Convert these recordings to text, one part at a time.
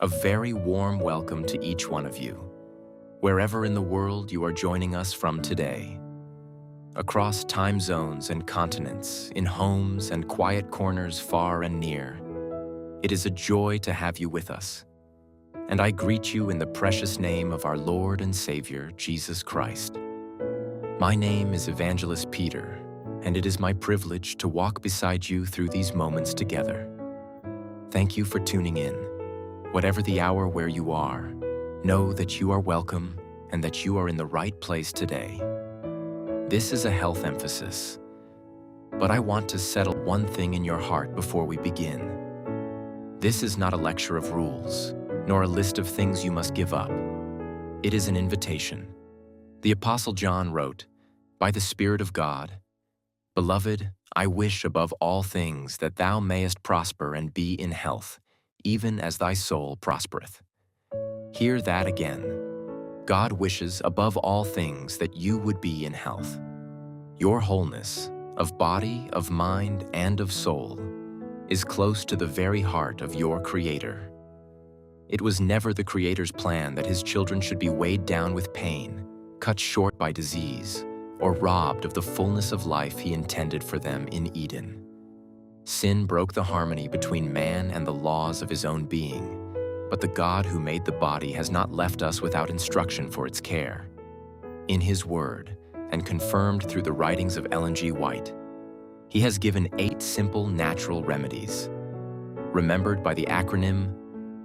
A very warm welcome to each one of you, wherever in the world you are joining us from today. Across time zones and continents, in homes and quiet corners far and near, it is a joy to have you with us. And I greet you in the precious name of our Lord and Savior, Jesus Christ. My name is Evangelist Peter, and it is my privilege to walk beside you through these moments together. Thank you for tuning in. Whatever the hour where you are, know that you are welcome and that you are in the right place today. This is a health emphasis, but I want to settle one thing in your heart before we begin. This is not a lecture of rules, nor a list of things you must give up. It is an invitation. The Apostle John wrote, "By the Spirit of God, Beloved, I wish above all things that thou mayest prosper and be in health, even as thy soul prospereth." Hear that again. God wishes above all things that you would be in health. Your wholeness, of body, of mind, and of soul, is close to the very heart of your Creator. It was never the Creator's plan that His children should be weighed down with pain, cut short by disease, or robbed of the fullness of life He intended for them in Eden. Sin broke the harmony between man and the laws of his own being, but the God who made the body has not left us without instruction for its care. In His Word, and confirmed through the writings of Ellen G. White, He has given 8 simple natural remedies, remembered by the acronym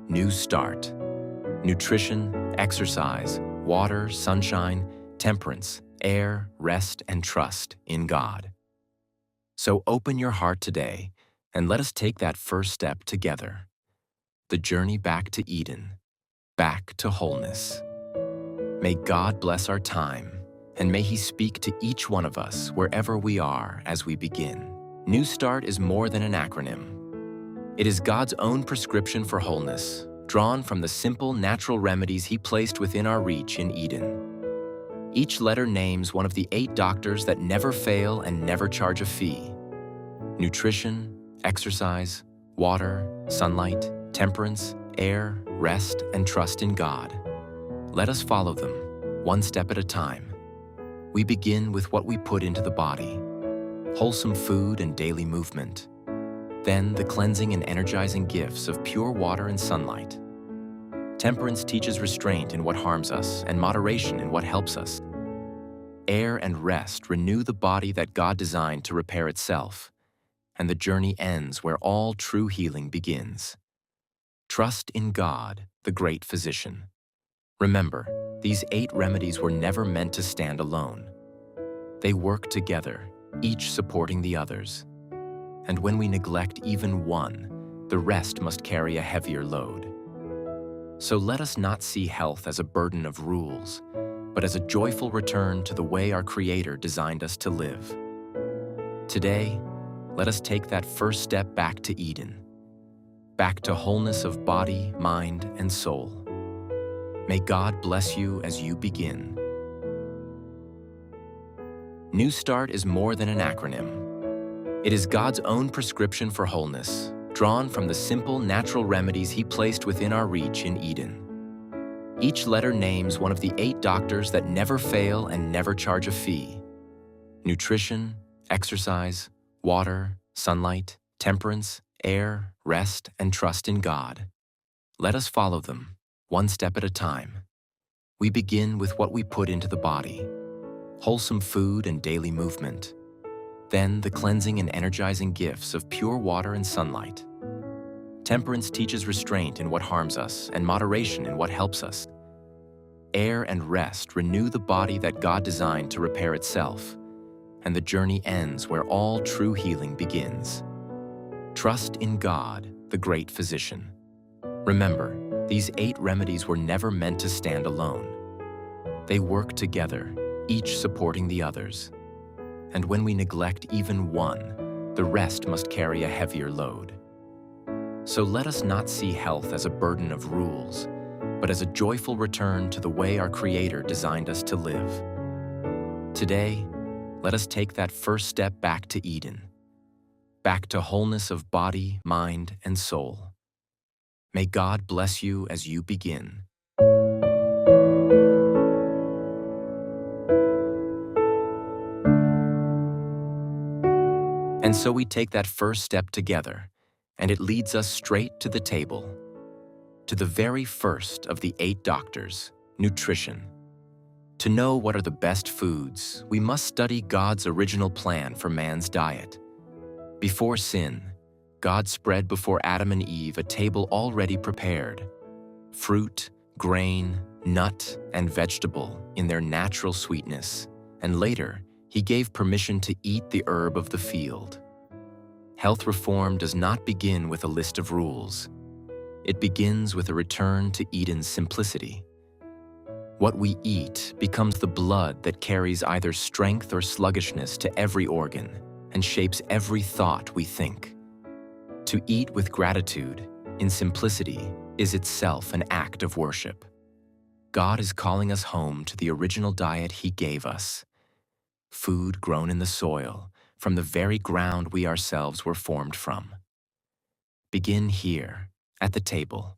NEWSTART: nutrition, exercise, water, sunshine, temperance, air, rest, and trust in God. So open your heart today and let us take that first step together. The journey back to Eden, back to wholeness. May God bless our time, and may He speak to each one of us wherever we are as we begin. NEWSTART is more than an acronym. It is God's own prescription for wholeness, drawn from the simple natural remedies He placed within our reach in Eden. Each letter names one of the 8 doctors that never fail and never charge a fee: nutrition, exercise, water, sunlight, temperance, air, rest, and trust in God. Let us follow them, one step at a time. We begin with what we put into the body: wholesome food and daily movement. Then the cleansing and energizing gifts of pure water and sunlight. Temperance teaches restraint in what harms us and moderation in what helps us. Air and rest renew the body that God designed to repair itself, and the journey ends where all true healing begins. Trust in God, the great physician. Remember, these 8 remedies were never meant to stand alone. They work together, each supporting the others. And when we neglect even one, the rest must carry a heavier load. So let us not see health as a burden of rules, but as a joyful return to the way our Creator designed us to live. Today, let us take that first step back to Eden, back to wholeness of body, mind, and soul. May God bless you as you begin. NEWSTART is more than an acronym. It is God's own prescription for wholeness, drawn from the simple natural remedies He placed within our reach in Eden. Each letter names one of the 8 doctors that never fail and never charge a fee: nutrition, exercise, water, sunlight, temperance, air, rest, and trust in God. Let us follow them, one step at a time. We begin with what we put into the body: wholesome food and daily movement. Then the cleansing and energizing gifts of pure water and sunlight. Temperance teaches restraint in what harms us and moderation in what helps us. Air and rest renew the body that God designed to repair itself, and the journey ends where all true healing begins. Trust in God, the great physician. Remember, these 8 remedies were never meant to stand alone. They work together, each supporting the others. And when we neglect even one, the rest must carry a heavier load. So let us not see health as a burden of rules, but as a joyful return to the way our Creator designed us to live. Today, let us take that first step back to Eden, back to wholeness of body, mind, and soul. May God bless you as you begin. And so we take that first step together, and it leads us straight to the table, to the very first of the 8 doctors, nutrition. To know what are the best foods, we must study God's original plan for man's diet. Before sin, God spread before Adam and Eve a table already prepared. Fruit, grain, nut, and vegetable in their natural sweetness, and later, He gave permission to eat the herb of the field. Health reform does not begin with a list of rules. It begins with a return to Eden's simplicity. What we eat becomes the blood that carries either strength or sluggishness to every organ and shapes every thought we think. To eat with gratitude, in simplicity, is itself an act of worship. God is calling us home to the original diet He gave us. Food grown in the soil, from the very ground we ourselves were formed from. Begin here, at the table,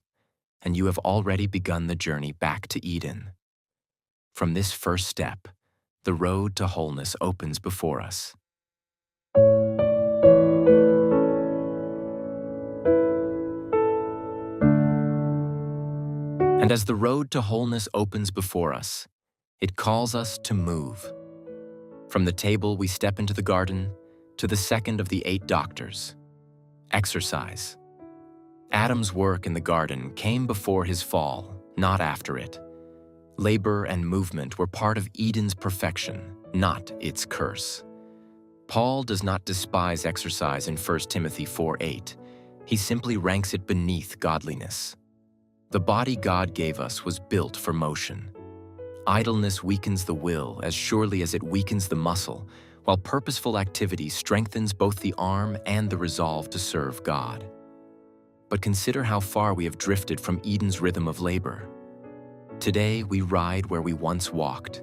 and you have already begun the journey back to Eden. From this first step, the road to wholeness opens before us. And as the road to wholeness opens before us, it calls us to move. From the table we step into the garden, to the second of the 8 doctors. Exercise. Adam's work in the garden came before his fall, not after it. Labor and movement were part of Eden's perfection, not its curse. Paul does not despise exercise in 1 Timothy 4:8. He simply ranks it beneath godliness. The body God gave us was built for motion. Idleness weakens the will as surely as it weakens the muscle, while purposeful activity strengthens both the arm and the resolve to serve God. But consider how far we have drifted from Eden's rhythm of labor. Today, we ride where we once walked,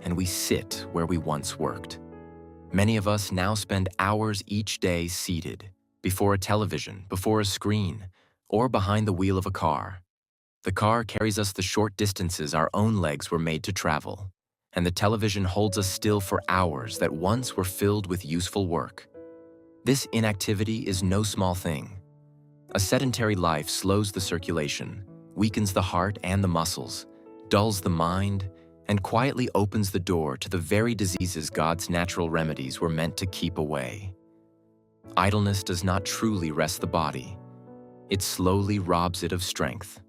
and we sit where we once worked. Many of us now spend hours each day seated, before a television, before a screen, or behind the wheel of a car. The car carries us the short distances our own legs were made to travel, and the television holds us still for hours that once were filled with useful work. This inactivity is no small thing. A sedentary life slows the circulation, weakens the heart and the muscles, dulls the mind, and quietly opens the door to the very diseases God's natural remedies were meant to keep away. Idleness does not truly rest the body. It slowly robs it of strength.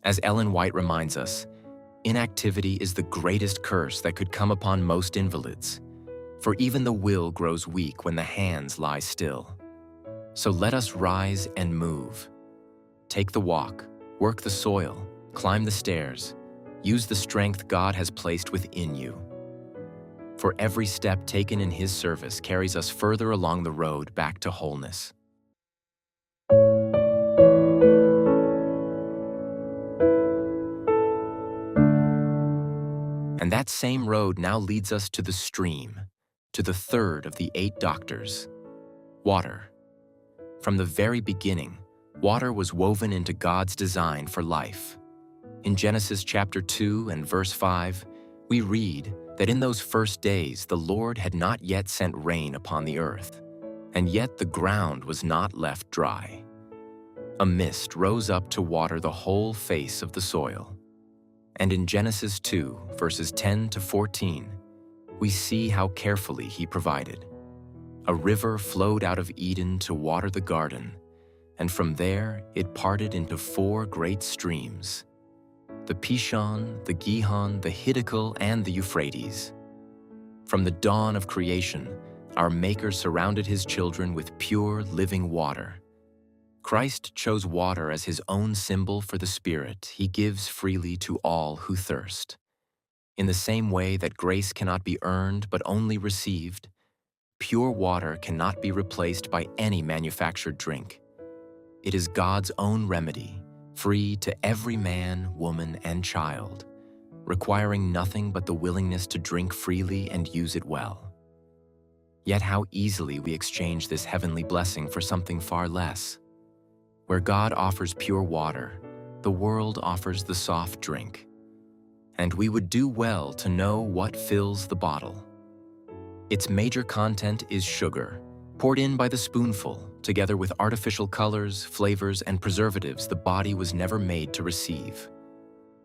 As Ellen White reminds us, inactivity is the greatest curse that could come upon most invalids, for even the will grows weak when the hands lie still. So let us rise and move. Take the walk, work the soil, climb the stairs, use the strength God has placed within you. For every step taken in His service carries us further along the road back to wholeness. And that same road now leads us to the stream, to the third of the 8 doctors, water. From the very beginning, water was woven into God's design for life. In Genesis chapter 2 and verse 5, we read that in those first days the Lord had not yet sent rain upon the earth, and yet the ground was not left dry. A mist rose up to water the whole face of the soil. And in Genesis 2, verses 10 to 14, we see how carefully He provided. A river flowed out of Eden to water the garden, and from there it parted into 4 great streams: the Pishon, the Gihon, the Hiddekel, and the Euphrates. From the dawn of creation, our Maker surrounded His children with pure, living water. Christ chose water as His own symbol for the Spirit He gives freely to all who thirst. In the same way that grace cannot be earned but only received, pure water cannot be replaced by any manufactured drink. It is God's own remedy, free to every man, woman, and child, requiring nothing but the willingness to drink freely and use it well. Yet how easily we exchange this heavenly blessing for something far less. Where God offers pure water, the world offers the soft drink. And we would do well to know what fills the bottle. Its major content is sugar, poured in by the spoonful, together with artificial colors, flavors, and preservatives the body was never made to receive.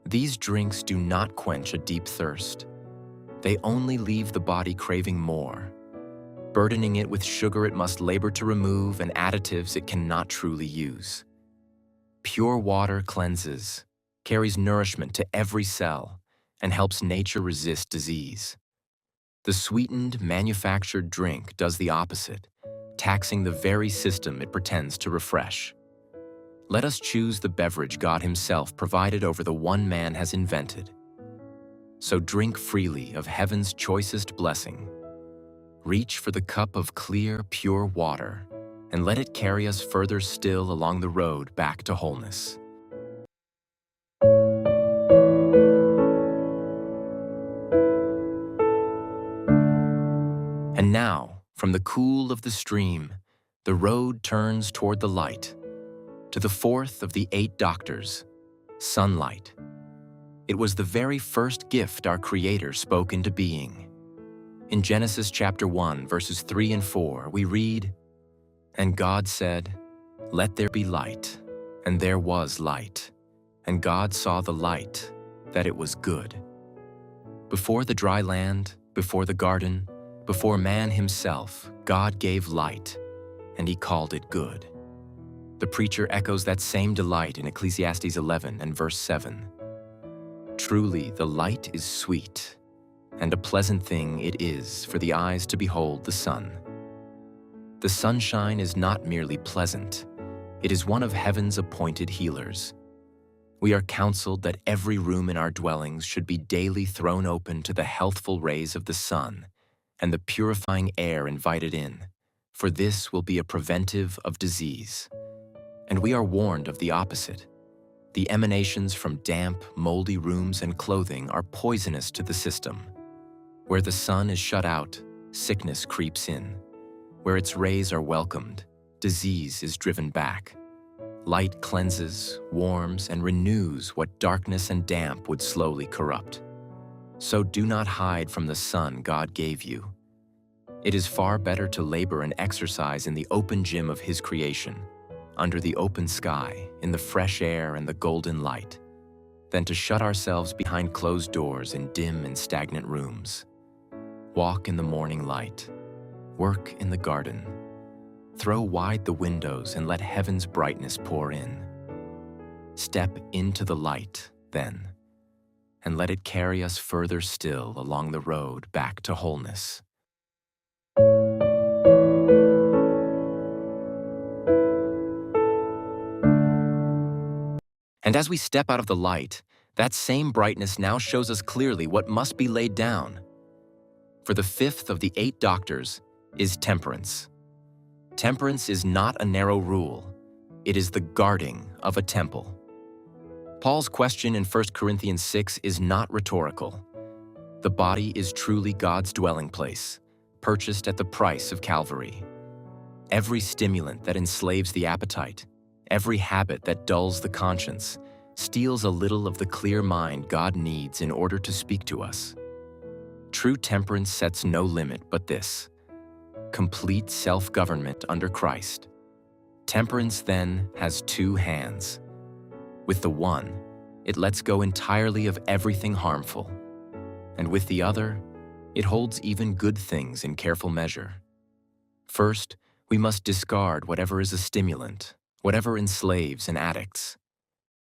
These drinks do not quench a deep thirst. They only leave the body craving more, burdening it with sugar it must labor to remove and additives it cannot truly use. Pure water cleanses, carries nourishment to every cell, and helps nature resist disease. The sweetened, manufactured drink does the opposite, taxing the very system it pretends to refresh. Let us choose the beverage God Himself provided over the one man has invented. So drink freely of heaven's choicest blessing. Reach for the cup of clear, pure water, and let it carry us further still along the road back to wholeness. And now, from the cool of the stream, the road turns toward the light, to the fourth of the 8 doctors, sunlight. It was the very first gift our Creator spoke into being. In Genesis chapter 1, verses 3 and 4, we read, "And God said, 'Let there be light,' and there was light. And God saw the light, that it was good." Before the dry land, before the garden, before man himself, God gave light, and He called it good. The preacher echoes that same delight in Ecclesiastes 11 and verse 7. "Truly the light is sweet, and a pleasant thing it is for the eyes to behold the sun." The sunshine is not merely pleasant, it is one of heaven's appointed healers. We are counseled that every room in our dwellings should be daily thrown open to the healthful rays of the sun and the purifying air invited in, for this will be a preventive of disease. And we are warned of the opposite. The emanations from damp, moldy rooms and clothing are poisonous to the system. Where the sun is shut out, sickness creeps in. Where its rays are welcomed, disease is driven back. Light cleanses, warms, and renews what darkness and damp would slowly corrupt. So do not hide from the sun God gave you. It is far better to labor and exercise in the open gym of His creation, under the open sky, in the fresh air and the golden light, than to shut ourselves behind closed doors in dim and stagnant rooms. Walk in the morning light. Work in the garden. Throw wide the windows and let heaven's brightness pour in. Step into the light, then, and let it carry us further still along the road back to wholeness. And as we step out of the light, that same brightness now shows us clearly what must be laid down. For the 5th of the 8 doctors is temperance. Temperance is not a narrow rule. It is the guarding of a temple. Paul's question in 1 Corinthians 6 is not rhetorical. The body is truly God's dwelling place, purchased at the price of Calvary. Every stimulant that enslaves the appetite, every habit that dulls the conscience, steals a little of the clear mind God needs in order to speak to us. True temperance sets no limit but this: complete self-government under Christ. Temperance, then, has 2 hands. With the one, it lets go entirely of everything harmful, and with the other, it holds even good things in careful measure. First, we must discard whatever is a stimulant, whatever enslaves and addicts.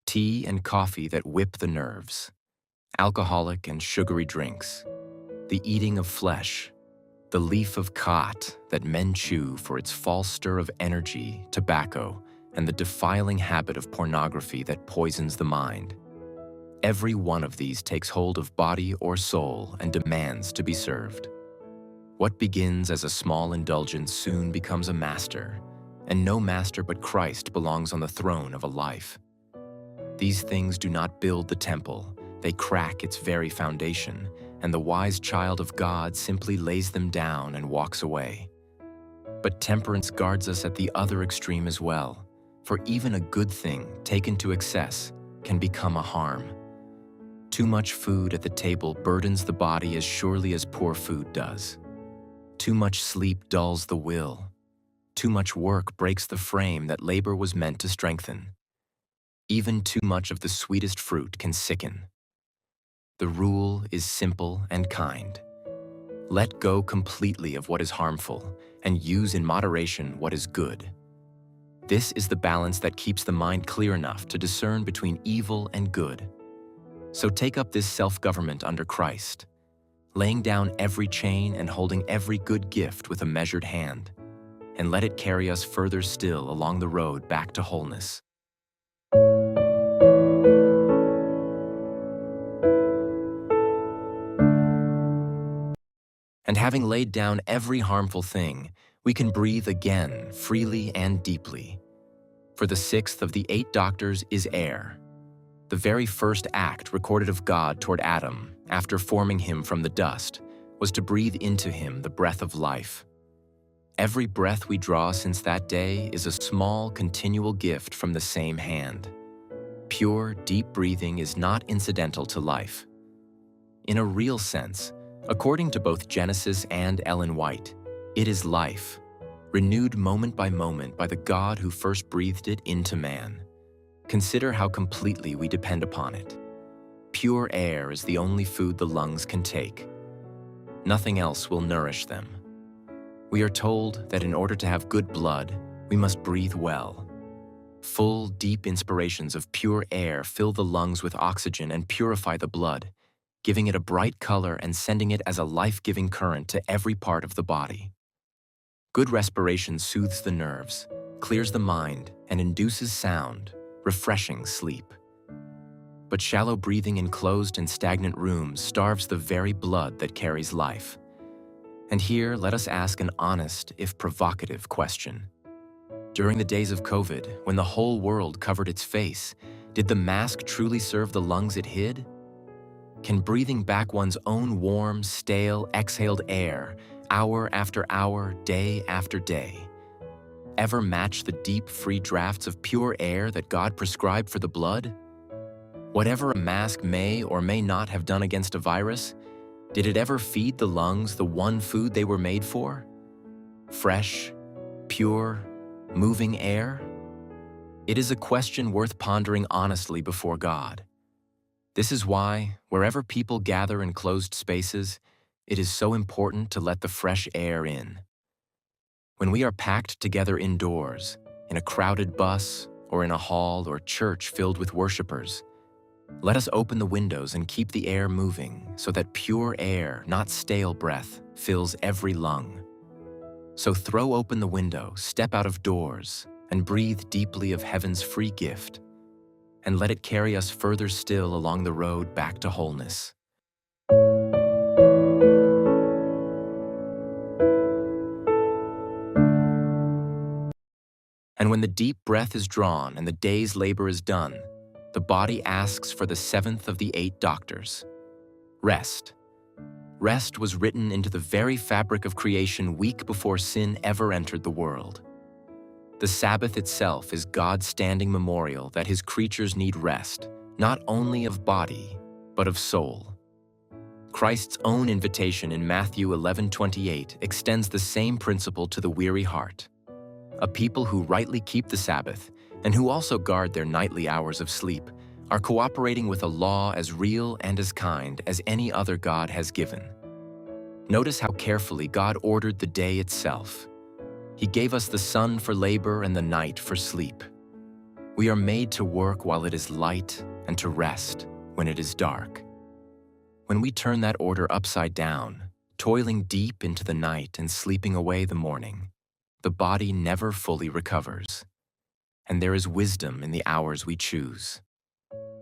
Tea and coffee that whip the nerves, alcoholic and sugary drinks, the eating of flesh, the leaf of khat that men chew for its false stir of energy, tobacco, and the defiling habit of pornography that poisons the mind. Every one of these takes hold of body or soul and demands to be served. What begins as a small indulgence soon becomes a master, and no master but Christ belongs on the throne of a life. These things do not build the temple, they crack its very foundation, and the wise child of God simply lays them down and walks away. But temperance guards us at the other extreme as well, for even a good thing taken to excess can become a harm. Too much food at the table burdens the body as surely as poor food does. Too much sleep dulls the will. Too much work breaks the frame that labor was meant to strengthen. Even too much of the sweetest fruit can sicken. The rule is simple and kind. Let go completely of what is harmful and use in moderation what is good. This is the balance that keeps the mind clear enough to discern between evil and good. So take up this self-government under Christ, laying down every chain and holding every good gift with a measured hand, and let it carry us further still along the road back to wholeness. And having laid down every harmful thing, we can breathe again, freely and deeply. For the sixth of the 8 doctors is air, the very first act recorded of God toward Adam after forming him from the dust was to breathe into him the breath of life. Every breath we draw since that day is a small, continual gift from the same hand. Pure, deep breathing is not incidental to life. In a real sense, according to both Genesis and Ellen White, it is life, renewed moment by the God who first breathed it into man. Consider how completely we depend upon it. Pure air is the only food the lungs can take. Nothing else will nourish them. We are told that in order to have good blood, we must breathe well. Full, deep inspirations of pure air fill the lungs with oxygen and purify the blood, giving it a bright color and sending it as a life-giving current to every part of the body. Good respiration soothes the nerves, clears the mind, and induces sound, refreshing sleep. But shallow breathing in closed and stagnant rooms starves the very blood that carries life. And here, let us ask an honest, if provocative, question. During the days of COVID, when the whole world covered its face, did the mask truly serve the lungs it hid? Can breathing back one's own warm, stale, exhaled air, hour after hour, day after day, ever match the deep, free drafts of pure air that God prescribed for the blood? Whatever a mask may or may not have done against a virus, did it ever feed the lungs the one food they were made for? Fresh, pure, moving air? It is a question worth pondering honestly before God. This is why, wherever people gather in closed spaces, it is so important to let the fresh air in. When we are packed together indoors, in a crowded bus, or in a hall or church filled with worshipers, let us open the windows and keep the air moving so that pure air, not stale breath, fills every lung. So throw open the window, step out of doors, and breathe deeply of heaven's free gift, and let it carry us further still along the road back to wholeness. And when the deep breath is drawn and the day's labor is done, the body asks for the 7th of the 8 doctors, rest. Rest was written into the very fabric of creation week before sin ever entered the world. The Sabbath itself is God's standing memorial that his creatures need rest, not only of body, but of soul. Christ's own invitation in Matthew 11:28 extends the same principle to the weary heart. A people who rightly keep the Sabbath and who also guard their nightly hours of sleep are cooperating with a law as real and as kind as any other God has given. Notice how carefully God ordered the day itself. He gave us the sun for labor and the night for sleep. We are made to work while it is light and to rest when it is dark. When we turn that order upside down, toiling deep into the night and sleeping away the morning, the body never fully recovers. And there is wisdom in the hours we choose.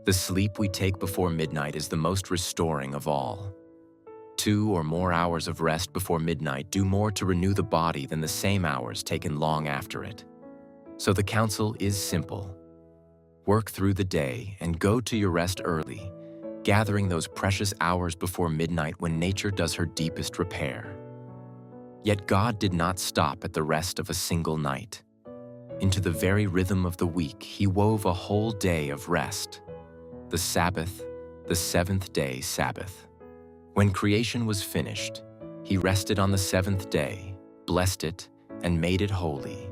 The sleep we take before midnight is the most restoring of all. 2 or more hours of rest before midnight do more to renew the body than the same hours taken long after it. So the counsel is simple. Work through the day and go to your rest early, gathering those precious hours before midnight when nature does her deepest repair. Yet God did not stop at the rest of a single night. Into the very rhythm of the week, he wove a whole day of rest. The Sabbath, the seventh day Sabbath. When creation was finished, he rested on the seventh day, blessed it, and made it holy.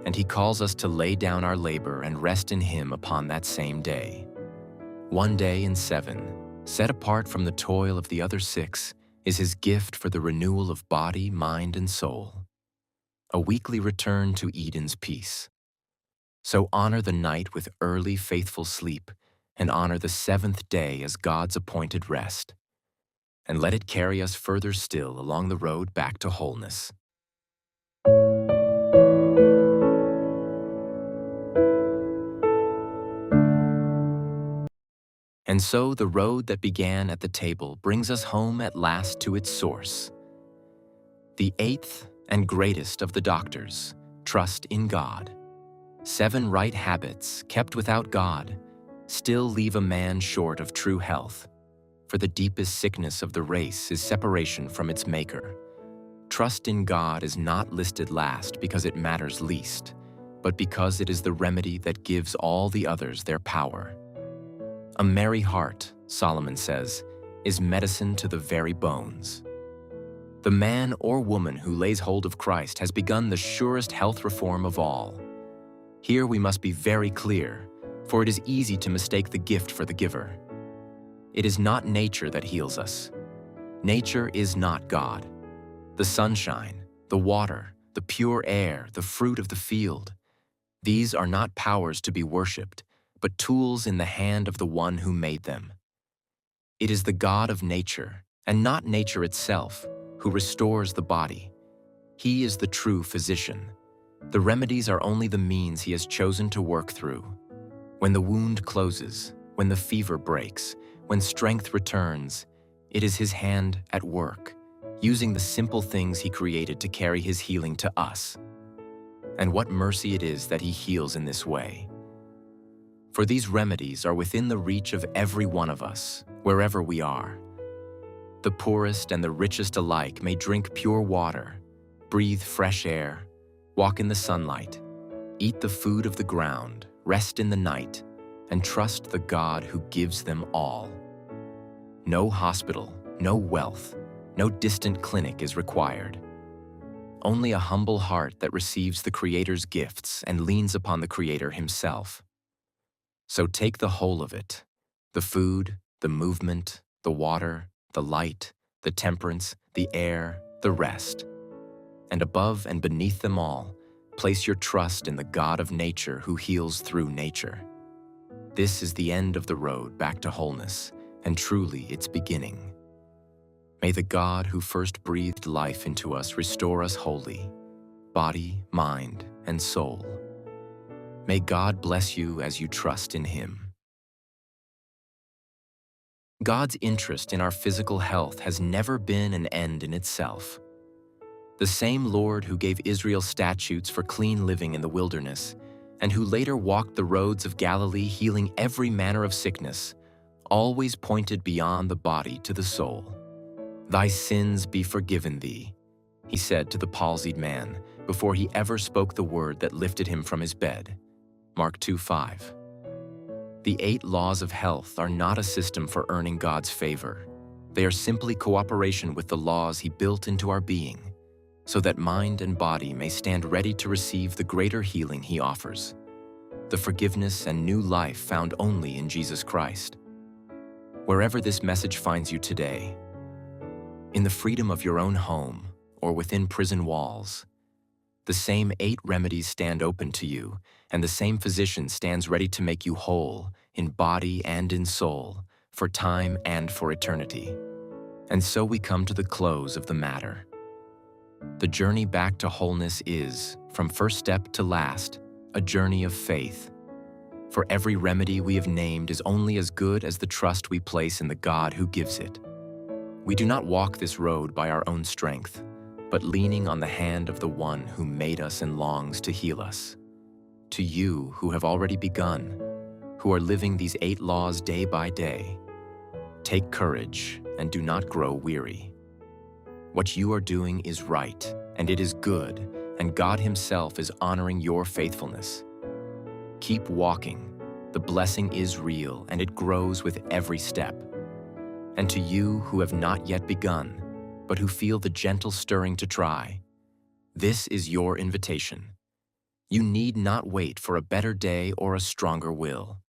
And he calls us to lay down our labor and rest in him upon that same day. 1 day in 7, set apart from the toil of the other 6, is his gift for the renewal of body, mind, and soul. A weekly return to Eden's peace. So honor the night with early, faithful sleep, and honor the seventh day as God's appointed rest. And let it carry us further still along the road back to wholeness. And so the road that began at the table brings us home at last to its source. The 8th and greatest of the doctors, trust in God. 7 right habits kept without God still leave a man short of true health. For the deepest sickness of the race is separation from its maker. Trust in God is not listed last because it matters least, but because it is the remedy that gives all the others their power. A merry heart, Solomon says, is medicine to the very bones. The man or woman who lays hold of Christ has begun the surest health reform of all. Here we must be very clear, for it is easy to mistake the gift for the giver. It is not nature that heals us. Nature is not God. The sunshine, the water, the pure air, the fruit of the field, these are not powers to be worshipped, but tools in the hand of the one who made them. It is the God of nature, and not nature itself, who restores the body. He is the true physician. The remedies are only the means he has chosen to work through. When the wound closes, when the fever breaks, when strength returns, it is his hand at work, using the simple things he created to carry his healing to us. And what mercy it is that he heals in this way. For these remedies are within the reach of every one of us, wherever we are. The poorest and the richest alike may drink pure water, breathe fresh air, walk in the sunlight, eat the food of the ground, rest in the night, and trust the God who gives them all. No hospital, no wealth, no distant clinic is required. Only a humble heart that receives the Creator's gifts and leans upon the Creator himself. So take the whole of it, the food, the movement, the water, the light, the temperance, the air, the rest. And above and beneath them all, place your trust in the God of nature who heals through nature. This is the end of the road back to wholeness, and truly its beginning. May the God who first breathed life into us restore us wholly, body, mind, and soul. May God bless you as you trust in Him. God's interest in our physical health has never been an end in itself. The same Lord who gave Israel statutes for clean living in the wilderness, and who later walked the roads of Galilee healing every manner of sickness, always pointed beyond the body to the soul. "Thy sins be forgiven thee," he said to the palsied man before he ever spoke the word that lifted him from his bed. Mark 2:5. The 8 laws of health are not a system for earning God's favor. They are simply cooperation with the laws He built into our being, so that mind and body may stand ready to receive the greater healing He offers, the forgiveness and new life found only in Jesus Christ. Wherever this message finds you today, in the freedom of your own home or within prison walls, the same 8 remedies stand open to you, and the same physician stands ready to make you whole in body and in soul, for time and for eternity. And so we come to the close of the matter. The journey back to wholeness is, from first step to last, a journey of faith. For every remedy we have named is only as good as the trust we place in the God who gives it. We do not walk this road by our own strength, but leaning on the hand of the one who made us and longs to heal us. To you who have already begun, who are living these 8 laws day by day, take courage and do not grow weary. What you are doing is right, and it is good, and God Himself is honoring your faithfulness. Keep walking. The blessing is real, and it grows with every step. And to you who have not yet begun, but who feel the gentle stirring to try, this is your invitation. You need not wait for a better day or a stronger will.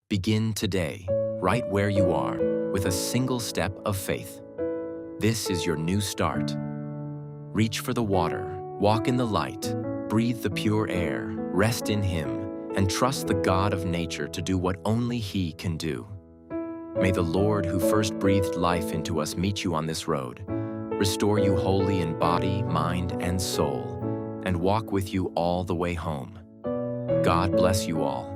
Begin today, right where you are, with a single step of faith. This is your new start. Reach for the water, walk in the light, breathe the pure air, rest in Him, and trust the God of nature to do what only He can do. May the Lord, who first breathed life into us, meet you on this road, restore you wholly in body, mind, and soul, and walk with you all the way home. God bless you all.